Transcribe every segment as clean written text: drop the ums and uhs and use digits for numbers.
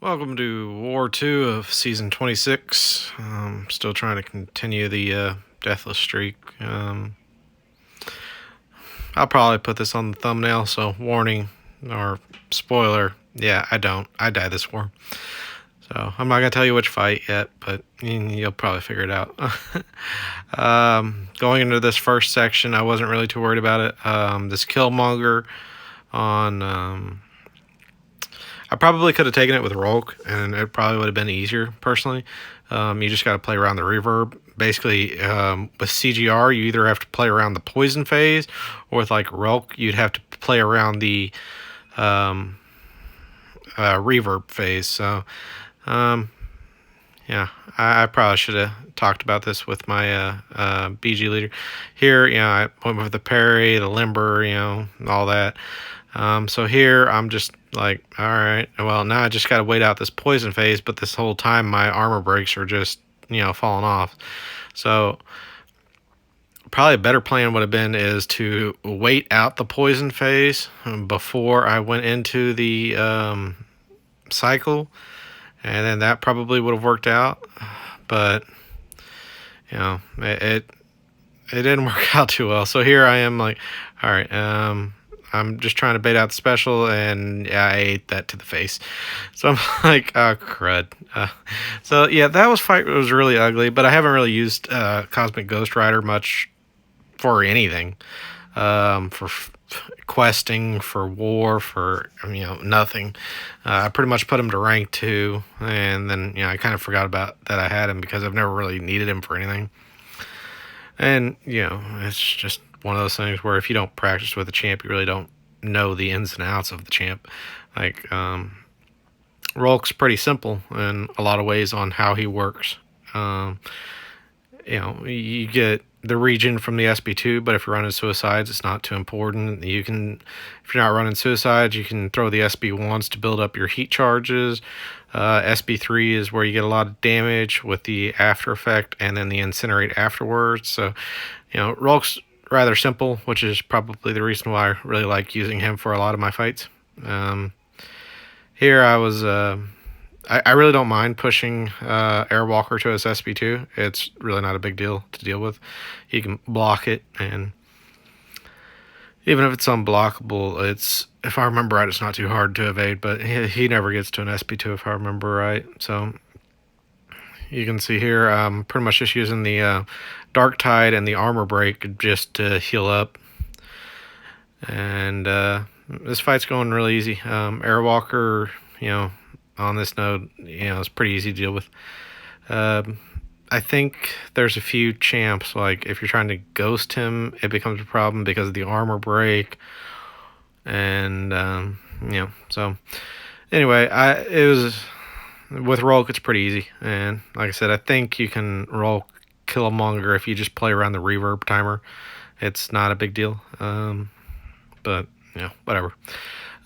Welcome to War 2 of Season 26. Still trying to continue the deathless streak. I'll probably put this on the thumbnail, so warning or spoiler. Yeah, I die this war. So I'm not going to tell you which fight yet, but you'll probably figure it out. Going into this first section, I wasn't really too worried about it. This Killmonger on... I probably could have taken it with rulk, and it probably would have been easier, personally. You just got to play around the reverb. Basically, with CGR, you either have to play around the poison phase, or with, like, rulk, you'd have to play around the reverb phase. So, yeah, I probably should have talked about this with my BG leader. Here, I went with the parry, the limber, all that. So here I'm just like, all right, well, now I just got to wait out this poison phase, but this whole time my armor breaks are just, falling off. So probably a better plan would have been is to wait out the poison phase before I went into the cycle, and then that probably would have worked out. But, it didn't work out too well. So here I am like, all right, I'm just trying to bait out the special, and yeah, I ate that to the face. So I'm like, oh, crud. So yeah, that fight was really ugly, but I haven't really used Cosmic Ghost Rider much for anything. For questing, for war, for, nothing. I pretty much put him to rank 2, and then, I kind of forgot about that I had him because I've never really needed him for anything. And, it's just one of those things where if you don't practice with a champ, you really don't know the ins and outs of the champ. Like, rulk's pretty simple in a lot of ways on how he works. You get the regen from the SB2, but if you're running suicides, it's not too important. You can, if you're not running suicides, you can throw the SB1s to build up your heat charges. SB3 is where you get a lot of damage with the after effect and then the incinerate afterwards. So, rulk's rather simple, which is probably the reason why I really like using him for a lot of my fights. Here I was, I really don't mind pushing airwalker to his SB2. It's really not a big deal to deal with. He can block it, and even if it's unblockable, if I remember right, it's not too hard to evade, but he never gets to an SB2 if I remember right. So you can see here, I'm pretty much just using the Dark Tide and the armor break just to heal up. And this fight's going really easy. Airwalker, on this node, it's pretty easy to deal with. I think there's a few champs, like if you're trying to ghost him, it becomes a problem because of the armor break. And, so anyway, it was... With rulk, it's pretty easy, and like I said, I think you can rulk Killmonger if you just play around the reverb timer. It's not a big deal, but whatever.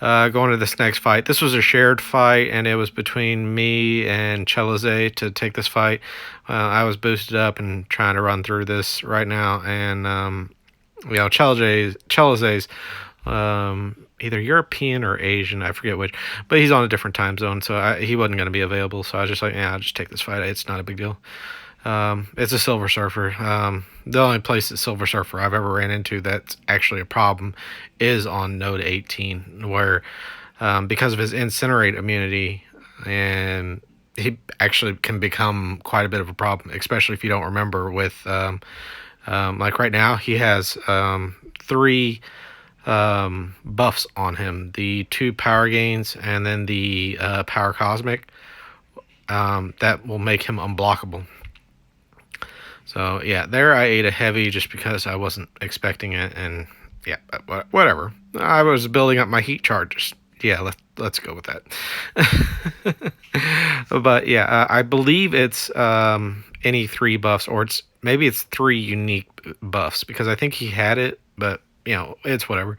Going to this next fight. This was a shared fight, and it was between me and Chelizé to take this fight. I was boosted up and trying to run through this right now, and Chelizé's either European or Asian, I forget which, but he's on a different time zone, so he wasn't going to be available. So I was just like, I'll just take this fight. It's not a big deal. It's a Silver Surfer. The only place that Silver Surfer I've ever ran into that's actually a problem is on node 18, where because of his incinerate immunity, and he actually can become quite a bit of a problem, especially if you don't remember with like right now he has 3 buffs on him, the 2 power gains and then the power cosmic, that will make him unblockable. So yeah, there I ate a heavy just because I wasn't expecting it, and yeah, whatever. I was building up my heat charges. Yeah, let's go with that. But yeah, I believe it's any 3 buffs, or maybe it's 3 unique buffs, because I think he had it, but it's whatever.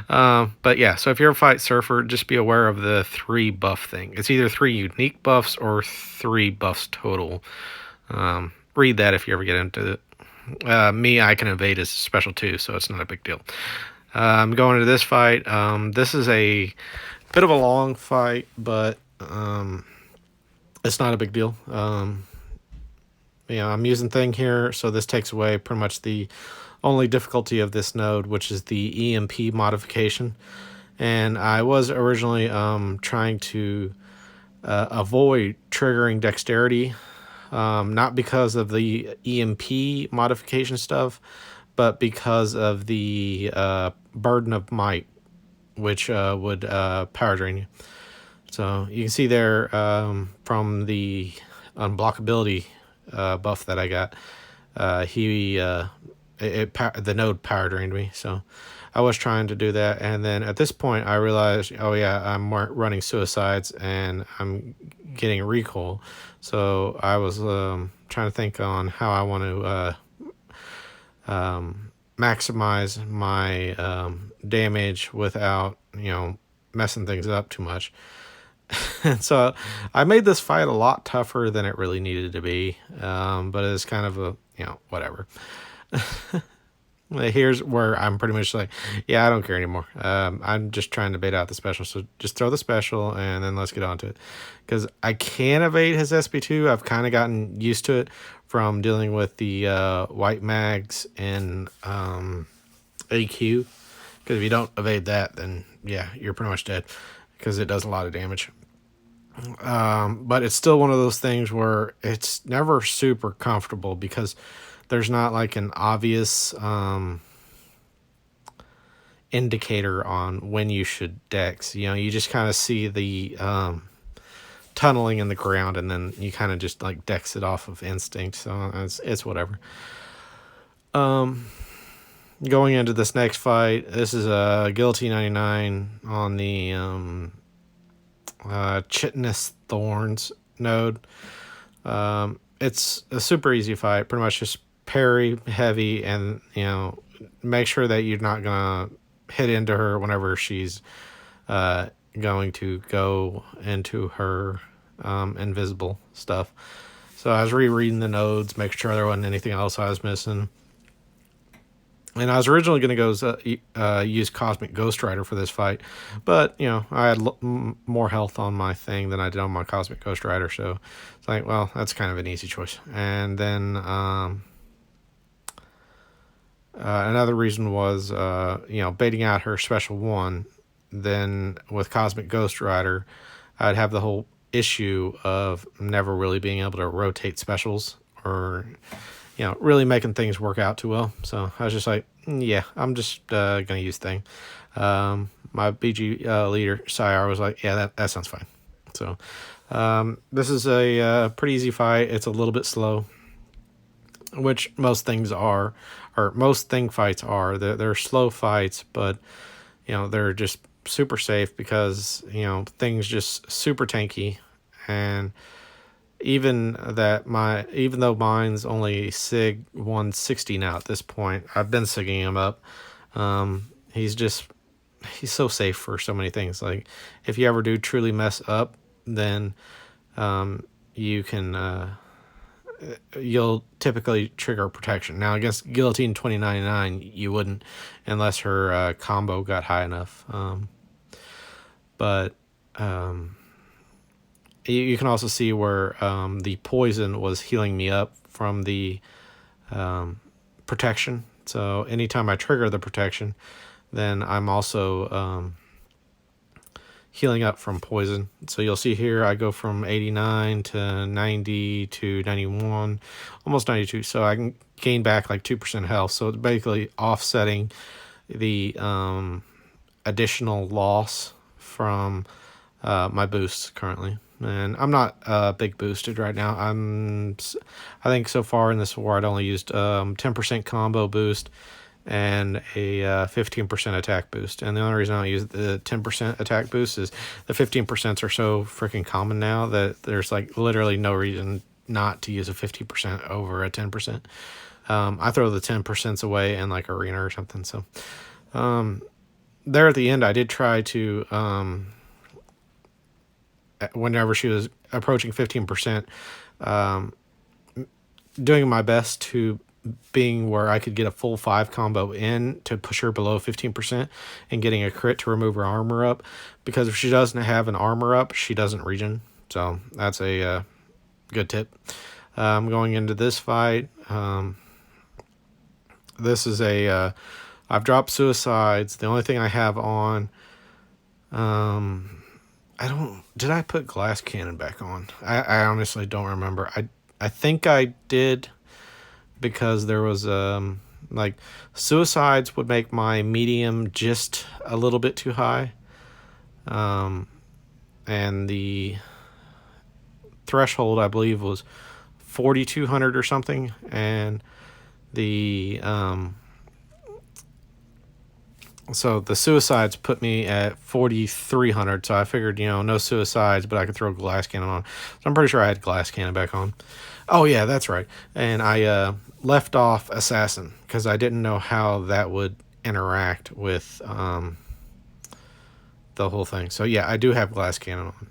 But yeah, so if you're a fight Surfer, just be aware of the 3 buff thing. It's either 3 unique buffs or 3 buffs total. Read that if you ever get into it. I can evade as special too, so it's not a big deal. I'm going into this fight. This is a bit of a long fight, but It's not a big deal. I'm using thing here, so this takes away pretty much the only difficulty of this node, which is the EMP modification. And I was originally trying to avoid triggering dexterity, not because of the EMP modification stuff, but because of the burden of might, which would power drain you. So you can see there from the unblockability buff that I got, the node power drained me. So I was trying to do that, and then at this point I realized, oh yeah, I'm running suicides and I'm getting recoil. So I was trying to think on how I want to maximize my damage without messing things up too much. And so I made this fight a lot tougher than it really needed to be, but it's kind of a whatever. Here's where I'm pretty much like, yeah, I don't care anymore. I'm just trying to bait out the special, so just throw the special and then let's get on to it. Because I can evade his SP2. I've kind of gotten used to it from dealing with the white mags and AQ. Because if you don't evade that, then yeah, you're pretty much dead, because it does a lot of damage. But it's still one of those things where it's never super comfortable, because there's not like an obvious indicator on when you should dex. You just kind of see the tunneling in the ground, and then you kind of just like dex it off of instinct. So it's whatever. Going into this next fight, this is a Guillotine 99 on the Chitinous Thorns node. It's a super easy fight. Pretty much just parry heavy, and make sure that you're not gonna hit into her whenever she's going to go into her invisible stuff. So I was rereading the nodes, making sure there wasn't anything else I was missing. And I was originally going to go use Cosmic Ghost Rider for this fight, but I had more health on my thing than I did on my Cosmic Ghost Rider, so it's like, well, that's kind of an easy choice. And then another reason was baiting out her special one. Then with Cosmic Ghost Rider, I'd have the whole issue of never really being able to rotate specials, or really making things work out too well. So I was just like, yeah, I'm just going to use thing. My BG leader, Sigh, was like, yeah, that sounds fine. So this is a pretty easy fight. It's a little bit slow, which most things are, or most thing fights are. They're slow fights, but, they're just super safe because, things just super tanky. And even though mine's only Sig 160 now at this point, I've been sigging him up. He's so safe for so many things. Like, if you ever do truly mess up, then you'll typically trigger protection. Now, against Guillotine 2099, you wouldn't, unless her combo got high enough. But you can also see where the poison was healing me up from the protection. So anytime I trigger the protection, then I'm also healing up from poison. So you'll see here I go from 89 to 90 to 91, almost 92. So I can gain back like 2% health. So it's basically offsetting the additional loss from my boosts currently. And I'm not big boosted right now. I think so far in this war I'd only used 10% combo boost and a 15% attack boost. And the only reason I don't use the 10% attack boost is the 15% are so freaking common now that there's like literally no reason not to use a 50% over a 10%. I throw the 10% away in like arena or something. So there at the end I did try to whenever she was approaching 15%, doing my best to being where I could get a full 5 combo in to push her below 15% and getting a crit to remove her armor up, because if she doesn't have an armor up, she doesn't regen. So that's a good tip. Going into this fight, this is a I've dropped suicides. The only thing I have on, did I put glass cannon back on? I honestly don't remember. I think I did, because there was like suicides would make my medium just a little bit too high, and the threshold I believe was 4,200 or something, and the so the suicides put me at 4,300. So I figured, no suicides, but I could throw glass cannon on. So I'm pretty sure I had glass cannon back on. Oh yeah, that's right. And I left off assassin because I didn't know how that would interact with the whole thing. So yeah, I do have glass cannon on.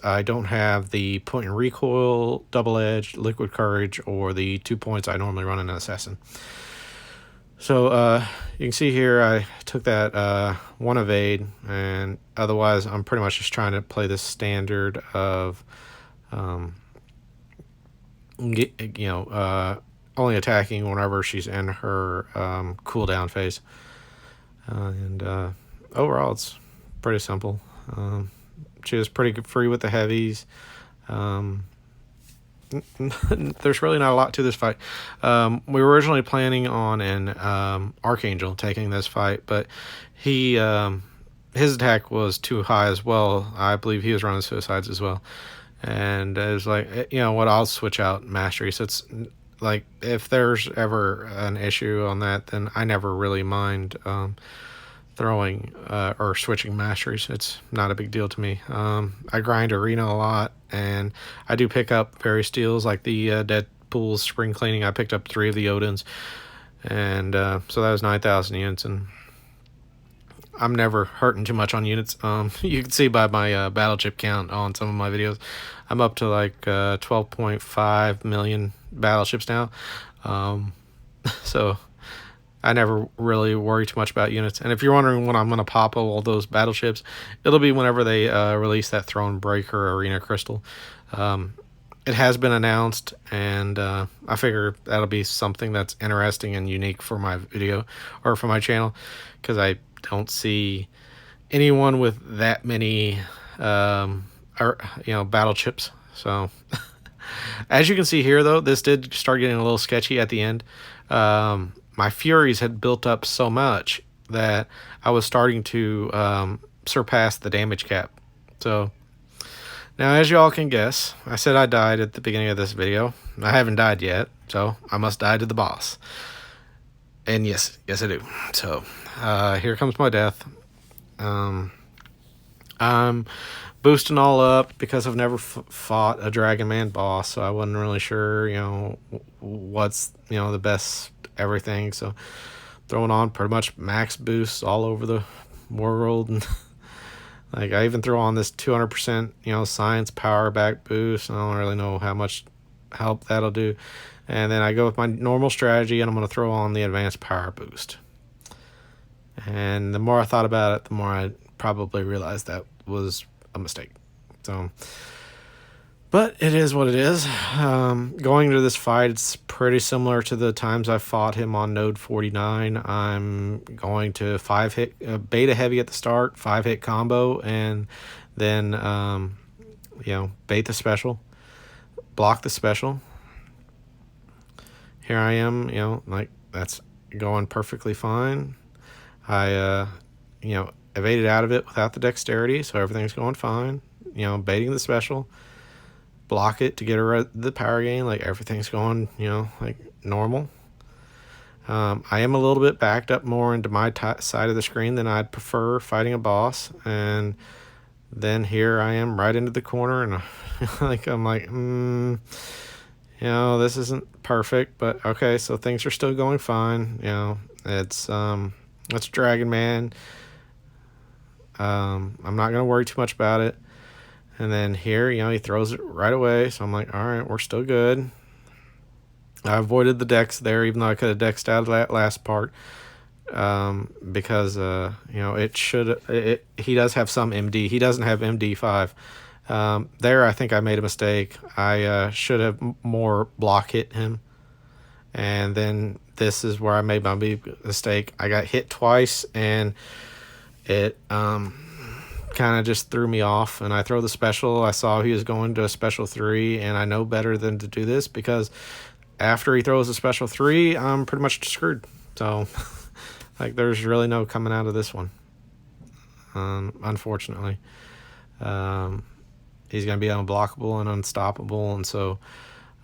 I don't have the point and recoil, double edged, liquid courage, or the 2 points I normally run in an assassin. So you can see here I took that one evade, and otherwise I'm pretty much just trying to play the standard of only attacking whenever she's in her cooldown phase. And overall it's pretty simple. She was pretty free with the heavies. There's really not a lot to this fight. We were originally planning on an Archangel taking this fight, but he his attack was too high as well. I believe he was running suicides as well, and it was like, what, I'll switch out mastery. So it's like, if there's ever an issue on that, then I never really mind throwing or switching masteries. It's not a big deal to me. I grind arena a lot, and I do pick up various deals like the Deadpool's spring cleaning. I picked up 3 of the Odins, and so that was 9,000 units, and I'm never hurting too much on units. You can see by my battle chip count on some of my videos, I'm up to like 12.5 million battleships now. So I never really worry too much about units. And if you're wondering when I'm going to pop all those battleships, it'll be whenever they release that Throne Breaker Arena Crystal. It has been announced, and I figure that'll be something that's interesting and unique for my video, or for my channel, because I don't see anyone with that many battle chips. So as you can see here, though, this did start getting a little sketchy at the end. My Furies had built up so much that I was starting to surpass the damage cap. So now, as you all can guess, I said I died at the beginning of this video. I haven't died yet, so I must die to the boss. And yes I do. So here comes my death. I'm boosting all up because I've never fought a dragonman boss, so I wasn't really sure, what's the best everything. So throwing on pretty much max boosts all over the world, and like I even throw on this 200% science power back boost. I don't really know how much help that'll do. And then I go with my normal strategy, and I'm going to throw on the advanced power boost. And the more I thought about it, the more I probably realized that was a mistake. So, but it is what it is. Going into this fight, it's pretty similar to the times I fought him on node 49. I'm going to 5-hit beta heavy at the start, 5-hit combo, and then bait the special, block the special. Here I am, like that's going perfectly fine. I evaded out of it without the dexterity, so everything's going fine. Baiting the special, block it to get the power gain, like everything's going, like normal. I am a little bit backed up more into my side of the screen than I'd prefer fighting a boss, and then here I am right into the corner, and I'm like, this isn't perfect, but okay, so things are still going fine. It's dragonman. I'm not going to worry too much about it. And then here, he throws it right away. So I'm like, all right, we're still good. I avoided the dex there, even though I could have dexed out of that last part. Because, he does have some MD. He doesn't have MD5. There, I think I made a mistake. I should have more block hit him. And then this is where I made my big mistake. I got hit twice, and it kind of just threw me off. And I throw the special. I saw he was going to a special 3, and I know better than to do this because after he throws a special 3, I'm pretty much screwed. So, like, there's really no coming out of this one. Unfortunately, he's gonna be unblockable and unstoppable, and so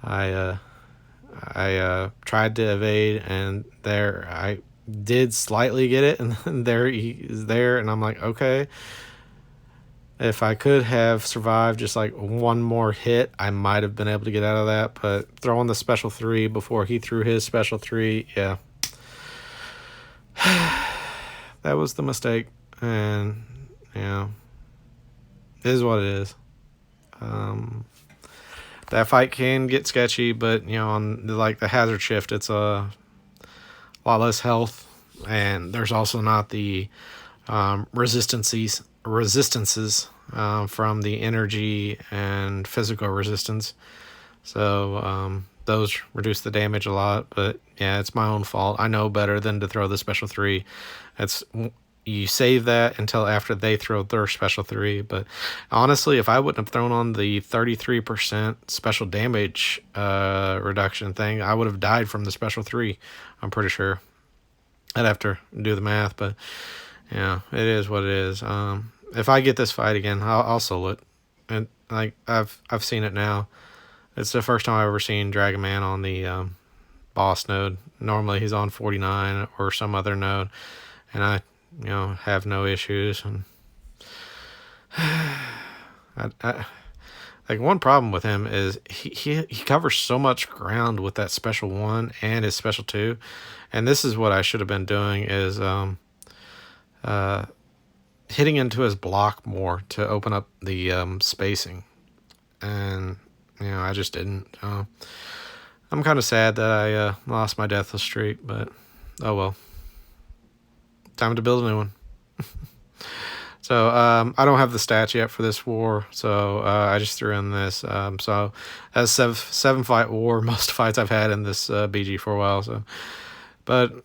I tried to evade, and there I did slightly get it, and then there he is there, and I'm like, okay, if I could have survived just like one more hit, I might have been able to get out of that. But throwing the special 3 before he threw his special 3, yeah, that was the mistake, and it is what it is. That fight can get sketchy, but on like the hazard shift, it's a lot less health, and there's also not the resistances from the energy and physical resistance. So those reduce the damage a lot, but yeah, it's my own fault. I know better than to throw the special 3. You save that until after they throw their special 3. But honestly, if I wouldn't have thrown on the 33% special damage reduction thing, I would have died from the special 3. I'm pretty sure. I'd have to do the math, but yeah, it is what it is. If I get this fight again, I'll solo it. And like I've seen it now. It's the first time I've ever seen dragonman on the boss node. Normally he's on 49 or some other node, and I have no issues. And like, one problem with him is he covers so much ground with that special 1 and his special 2, and this is what I should have been doing is hitting into his block more to open up the spacing, and I just didn't. I'm kind of sad that I lost my deathless streak, but oh well. Time to build a new one. So I don't have the stats yet for this war, so I just threw in this. So as 7-fight war, most fights I've had in this BG for a while. So, but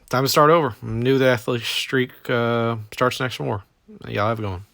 time to start over. New deathless streak starts next war. Y'all have a good one.